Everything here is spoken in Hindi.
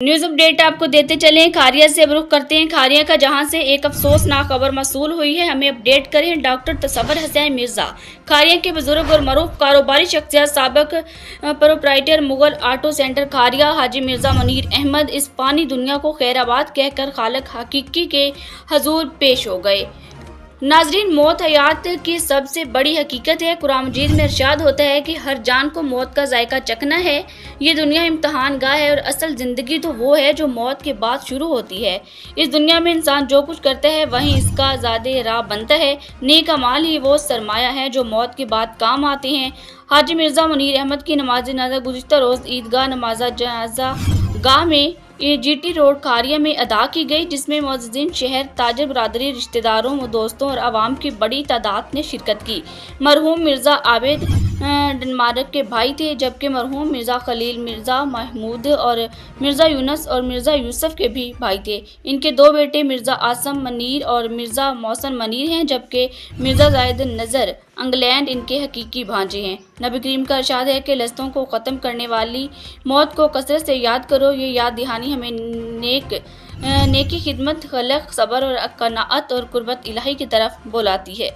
न्यूज अपडेट आपको देते चलें। खारिया से अब रुख करते हैं खारिया का, जहां से एक अफसोसनाक खबर मसूल हुई है। हमें अपडेट करें डॉक्टर तसव्वुर हुसैन मिर्जा, खारिया के बुजुर्ग और मरूफ कारोबारी शख्सियत, साबिक प्रोप्राइटर मुगल ऑटो सेंटर खारिया, हाजी मिर्जा मुनीर अहमद इस फानी दुनिया को खैराबाद कहकर खालिक हकीकी के हजूर पेश हो गए। नाजरीन, मौत हयात की सबसे बड़ी हकीकत है। कुरान मजीद में इरशाद होता है कि हर जान को मौत का जायका चखना है। ये दुनिया इम्तहान गाह है और असल ज़िंदगी तो वो है जो मौत के बाद शुरू होती है। इस दुनिया में इंसान जो कुछ करता है वहीं इसका ज़्यादा राह बनता है। नेक अमाल ही वो सरमाया है जो मौत के बाद काम आते हैं। हाजी मिर्ज़ा मुनीर अहमद की नमाज जनाजा गुज़िश्ता रोज़ ईदगाह नमाज जनाजा गाह में जीटी रोड खारिया में अदा की गई, जिसमें मुअज़्ज़िन शहर, ताजर बरादरी, रिश्तेदारों, दोस्तों और आवाम की बड़ी तादाद ने शिरकत की। मरहूम मिर्ज़ा आबिद डेनमार्क के भाई थे, जबकि मरहूम मिर्ज़ा खलील, मिर्ज़ा महमूद और मिर्ज़ा यूनुस और मिर्ज़ा यूसुफ के भी भाई थे। इनके दो बेटे मिर्ज़ा आसम मनीर और मिर्ज़ा मौसन मनीर हैं, जबकि मिर्ज़ा जायद नज़र इंग्लैंड इनके हकीकी भांजे हैं। नबी करीम का इरशाद है कि लस्तों को ख़त्म करने वाली मौत को कसरत से याद करो। ये याद दहानी हमें नेकी, खिदमत, खलक, सब्र और कनाअत और कुर्बत इलाही की तरफ बुलाती है।